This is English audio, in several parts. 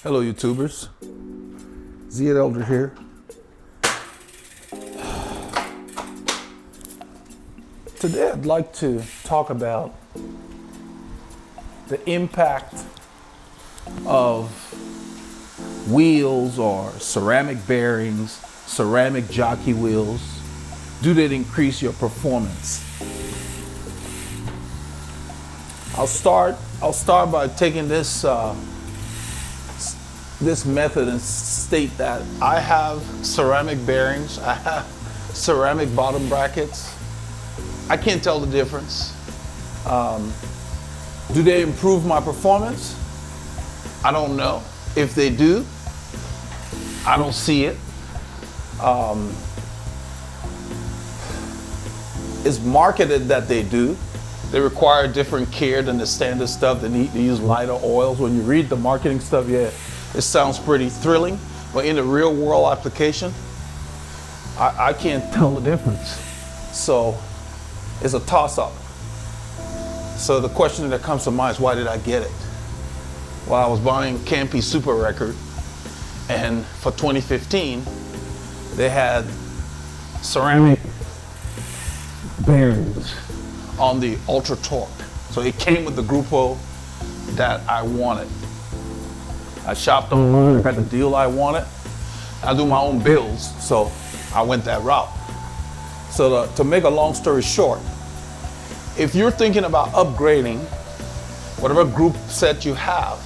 Hello YouTubers, Z Elder here. Today I'd like to talk about the impact of wheels or ceramic bearings, ceramic jockey wheels. Do they increase your performance? I'll start by taking this method and state that I have ceramic bearings, I have ceramic bottom brackets. I can't tell the difference. Do they improve my performance? I don't know. If they do, I don't see it. It's marketed that they do. They require different care than the standard stuff. They need to use lighter oils. When you read the marketing stuff, yeah, it sounds pretty thrilling, but in the real world application, I can't tell the difference. So it's a toss-up. So the question that comes to mind is, why did I get it? Well, I was buying Campy Super Record, and for 2015, they had ceramic bearings on the Ultra Torque. So it came with the Grupo that I wanted. I shopped online, I got the deal I wanted. I do my own bills, so I went that route. So to make a long story short, if you're thinking about upgrading whatever group set you have,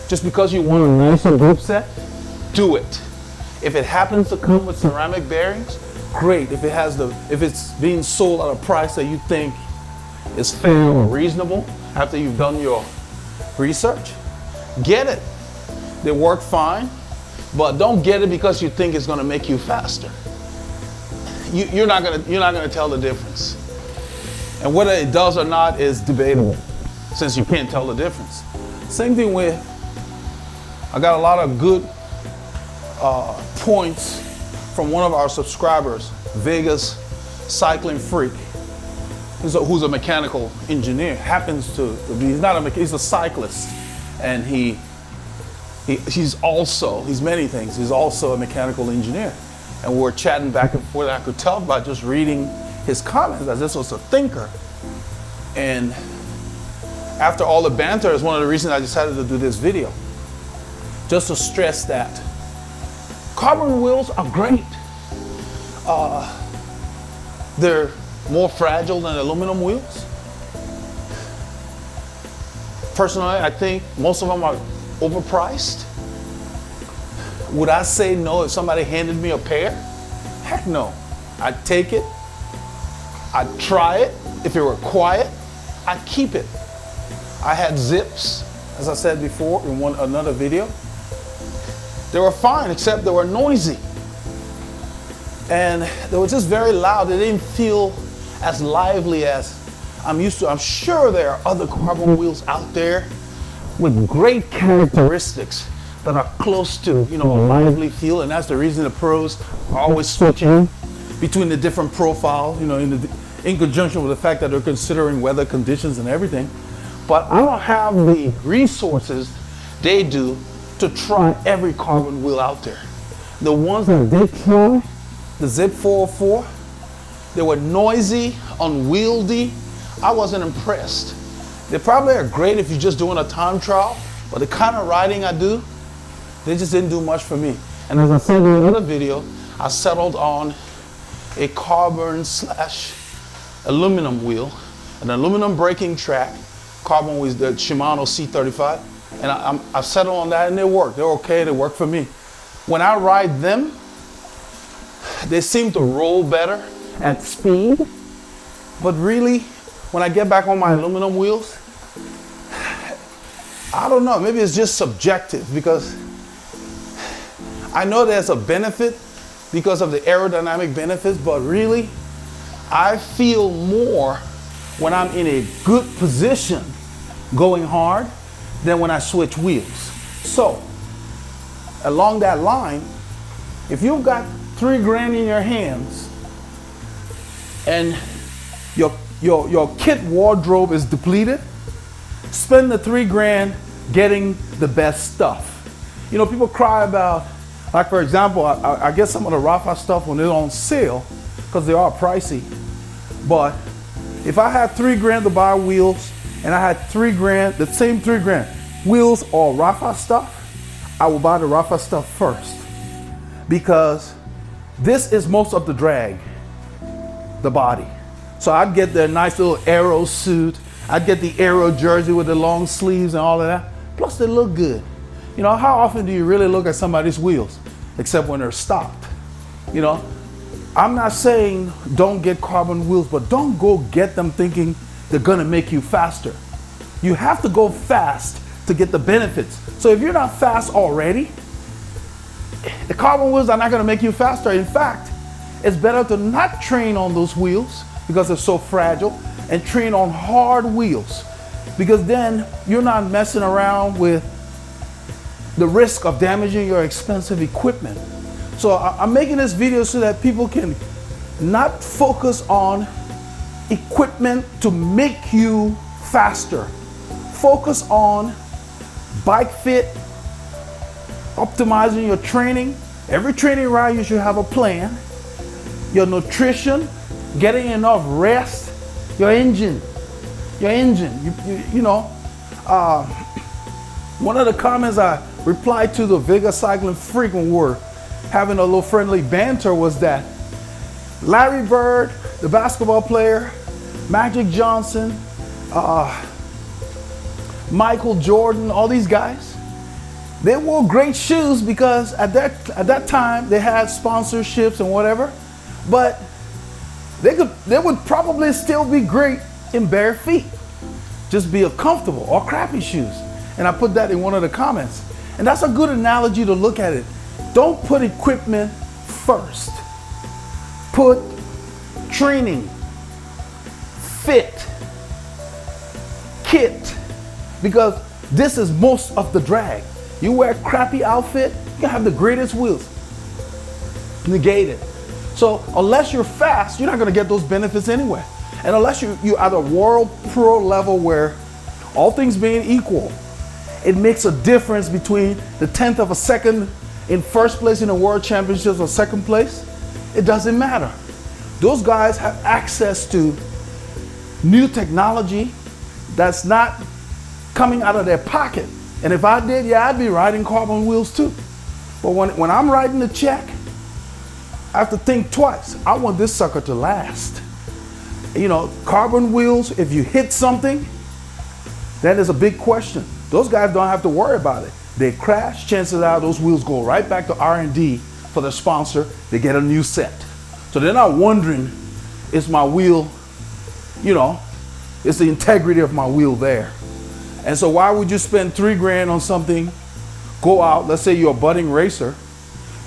just because you want a nicer group set, do it. If it happens to come with ceramic bearings, great. If it's being sold at a price that you think is fair or reasonable after you've done your research, get it. They work fine, but don't get it because you think it's going to make you faster. You're not going to tell the difference. And whether it does or not is debatable, since you can't tell the difference. Same thing with, I got a lot of good points from one of our subscribers, Vegas Cycling Freak, who's a mechanical engineer. Happens to be, he's a cyclist, and he's many things. He's also a mechanical engineer, and we're chatting back and forth. I could tell by just reading his comments that this was a thinker. And after all the banter is one of the reasons I decided to do this video, just to stress that carbon wheels are great. They're more fragile than aluminum wheels. Personally, I think most of them are overpriced. Would I say no if somebody handed me a pair? Heck no. I'd take it. I'd try it. If it were quiet, I'd keep it. I had Zips, as I said before in another video. They were fine, except they were noisy. And they were just very loud. They didn't feel as lively as I'm used to. I'm sure there are other carbon wheels out there with great characteristics that are close to, a lively feel, and that's the reason the pros are always switching between the different profiles, in conjunction with the fact that they're considering weather conditions and everything. But I don't have the resources they do to try every carbon wheel out there. The ones that they try, the Zip 404, they were noisy, unwieldy. I wasn't impressed. They probably are great if you're just doing a time trial, but the kind of riding I do, they just didn't do much for me. And as I said in another video, I settled on a carbon/aluminum wheel, an aluminum braking track, carbon wheels, the Shimano C35, and I've settled on that, and they work. They're okay, they work for me. When I ride them, they seem to roll better at speed, but really, when I get back on my aluminum wheels, I don't know, maybe it's just subjective, because I know there's a benefit because of the aerodynamic benefits, but really, I feel more when I'm in a good position going hard than when I switch wheels. So, along that line, if you've got $3,000 in your hands and your kit wardrobe is depleted, spend the $3,000 getting the best stuff. You know, people cry about, like for example, I get some of the Rafa stuff when they're on sale because they are pricey. But if I had $3 grand to buy wheels and I had $3 grand, the same $3 grand, wheels or Rafa stuff, I will buy the Rafa stuff first because this is most of the drag, the body. So I'd get the nice little aero suit. I'd get the aero jersey with the long sleeves and all of that. Plus they look good. You know, how often do you really look at somebody's wheels? Except when they're stopped. You know, I'm not saying don't get carbon wheels, but don't go get them thinking they're gonna make you faster. You have to go fast to get the benefits. So if you're not fast already, the carbon wheels are not gonna make you faster. In fact, it's better to not train on those wheels because they're so fragile and train on hard wheels, because then you're not messing around with the risk of damaging your expensive equipment. So I'm making this video so that people can not focus on equipment to make you faster. Focus on bike fit, optimizing your training. Every training ride you should have a plan. Your nutrition, getting enough rest, your engine. You know, one of the comments I replied to the Vega Cycling Freak when we were having a little friendly banter was that Larry Bird, the basketball player, Magic Johnson, Michael Jordan, all these guys, they wore great shoes because at that time they had sponsorships and whatever, but they would probably still be great in bare feet, just be comfortable or crappy shoes. And I put that in one of the comments. And that's a good analogy to look at it. Don't put equipment first. Put training, fit, kit, because this is most of the drag. You wear a crappy outfit, you can have the greatest wheels. Negate it. So unless you're fast, you're not gonna get those benefits anyway. And unless you're at a world pro level where all things being equal, it makes a difference between the 10th of a second in first place in the world championships or second place. It doesn't matter. Those guys have access to new technology that's not coming out of their pocket. And if I did, yeah, I'd be riding carbon wheels too. But when I'm riding the check, I have to think twice. I want this sucker to last. You know, carbon wheels, if you hit something, that is a big question. Those guys don't have to worry about it. They crash, chances are those wheels go right back to R&D for the sponsor. They get a new set. So they're not wondering, is my wheel, you know, is the integrity of my wheel there? And so why would you spend $3 on something, go out, let's say you're a budding racer,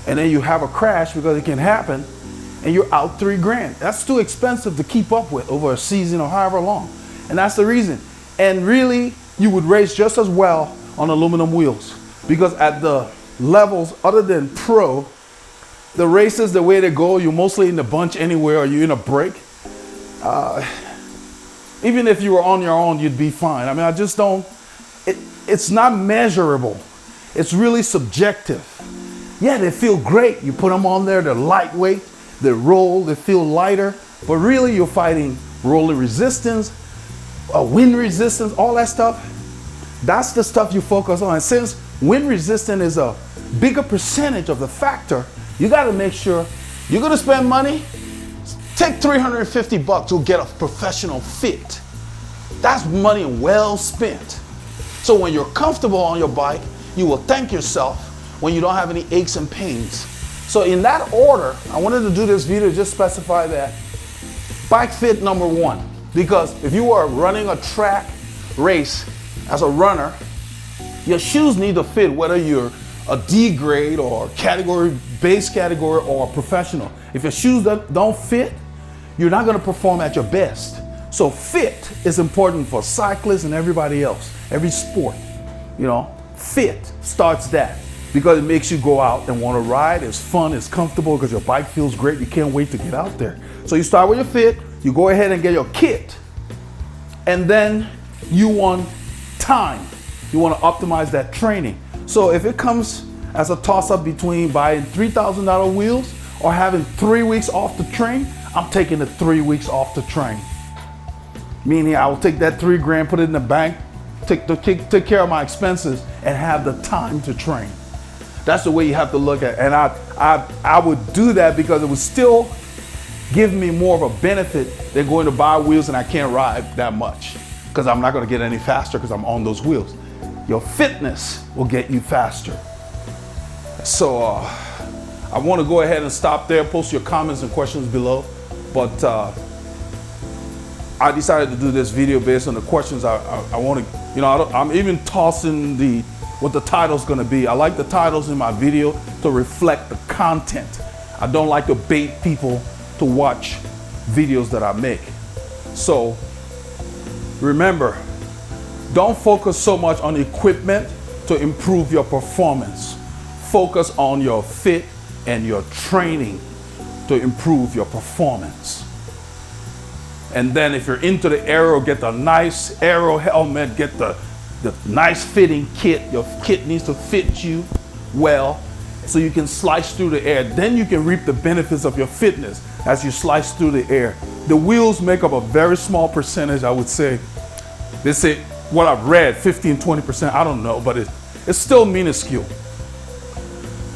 and then you have a crash because it can happen, and you're out $3. That's too expensive to keep up with over a season or however long. And that's the reason. And really, you would race just as well on aluminum wheels, because at the levels other than pro, the races, the way they go, you're mostly in the bunch anywhere or you're in a break. Even if you were on your own, you'd be fine. I mean, I just don't, it's not measurable. It's really subjective. Yeah, they feel great. You put them on there, they're lightweight, they roll, they feel lighter, but really you're fighting rolling resistance, wind resistance, all that stuff. That's the stuff you focus on. And since wind resistance is a bigger percentage of the factor, you gotta make sure you're gonna spend money, take $350 to get a professional fit. That's money well spent. So when you're comfortable on your bike, you will thank yourself when you don't have any aches and pains. So in that order, I wanted to do this video to just specify that. Bike fit number one, because if you are running a track race as a runner, your shoes need to fit whether you're a D grade or category, base category or professional. If your shoes don't fit, you're not gonna perform at your best. So fit is important for cyclists and everybody else, every sport. You know, fit starts that, because it makes you go out and want to ride. It's fun, it's comfortable, because your bike feels great. You can't wait to get out there. So you start with your fit, you go ahead and get your kit, and then you want time. You want to optimize that training. So if it comes as a toss-up between buying $3,000 wheels or having 3 weeks off the train, I'm taking the 3 weeks off the train. Meaning I will take that $3,000, put it in the bank, take care of my expenses, and have the time to train. That's the way you have to look at it. And I would do that because it would still give me more of a benefit than going to buy wheels and I can't ride that much, because I'm not going to get any faster because I'm on those wheels. Your fitness will get you faster. So I want to go ahead and stop there. Post your comments and questions below. But I decided to do this video based on the questions I want to, I'm even tossing what the title's going to be. I like the titles in my video to reflect the content. I don't like to bait people to watch videos that I make. So remember, don't focus so much on equipment to improve your performance. Focus on your fit and your training to improve your performance. And then if you're into the aero, get the nice aero helmet, get the nice fitting kit. Your kit needs to fit you well so you can slice through the air. Then you can reap the benefits of your fitness as you slice through the air. The wheels make up a very small percentage, I would say. They say, what I've read, 15-20%, I don't know, but it's still minuscule.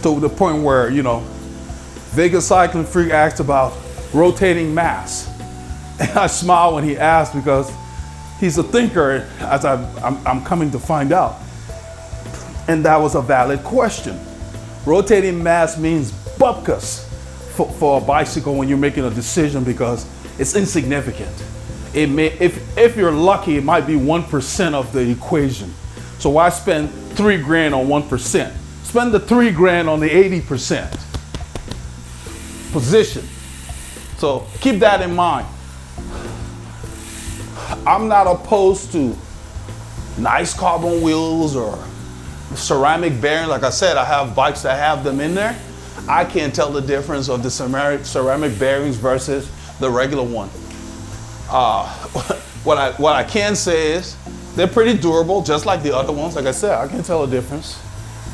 To the point where, Vegas Cycling Freak asked about rotating mass. And I smile when he asked, because he's a thinker, as I'm coming to find out. And that was a valid question. Rotating mass means bupkis for a bicycle when you're making a decision, because it's insignificant. It may, if you're lucky, it might be 1% of the equation. So why spend $3,000 on 1%? Spend the $3,000 on the 80% position. So keep that in mind. I'm not opposed to nice carbon wheels or ceramic bearings. Like I said, I have bikes that have them in there. I can't tell the difference of the ceramic bearings versus the regular one. What I can say is they're pretty durable, just like the other ones. Like I said, I can't tell the difference.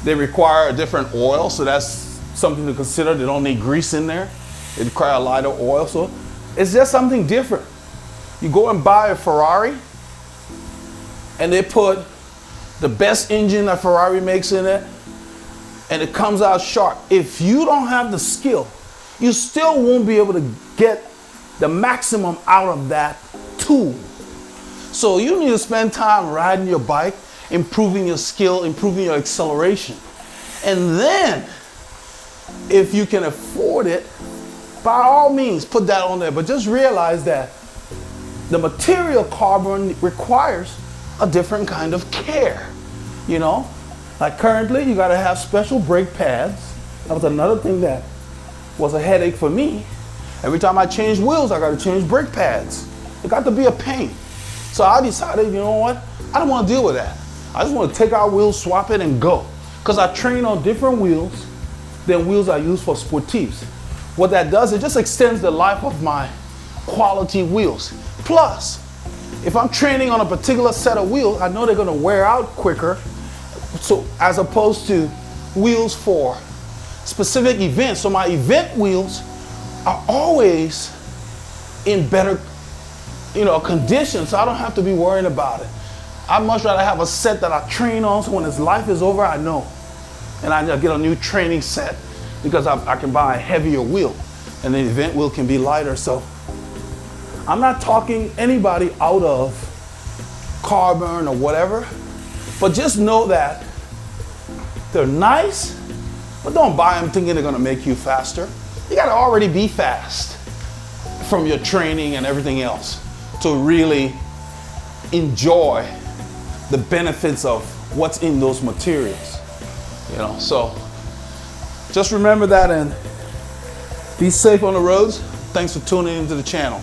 They require a different oil, so that's something to consider. They don't need grease in there. They require a lighter oil, so it's just something different. You go and buy a Ferrari, and they put the best engine that Ferrari makes in it, and it comes out sharp. If you don't have the skill, you still won't be able to get the maximum out of that tool. So you need to spend time riding your bike, improving your skill, improving your acceleration. And then, if you can afford it, by all means, put that on there. But just realize that the material carbon requires a different kind of care. Like currently, you gotta have special brake pads. That was another thing that was a headache for me. Every time I change wheels, I gotta change brake pads. It got to be a pain. So I decided, you know what? I don't wanna deal with that. I just wanna take our wheels, swap it, and go. Because I train on different wheels than wheels I use for sportives. What that does, it just extends the life of my quality wheels. Plus, if I'm training on a particular set of wheels, I know they're gonna wear out quicker. So as opposed to wheels for specific events. So my event wheels are always in better, condition, so I don't have to be worrying about it. I'd much rather have a set that I train on, so when its life is over, I know. And I get a new training set because I can buy a heavier wheel, and the event wheel can be lighter. So I'm not talking anybody out of carbon or whatever, but just know that they're nice, but don't buy them thinking they're gonna make you faster. You gotta already be fast from your training and everything else to really enjoy the benefits of what's in those materials. So just remember that, and be safe on the roads. Thanks for tuning into the channel.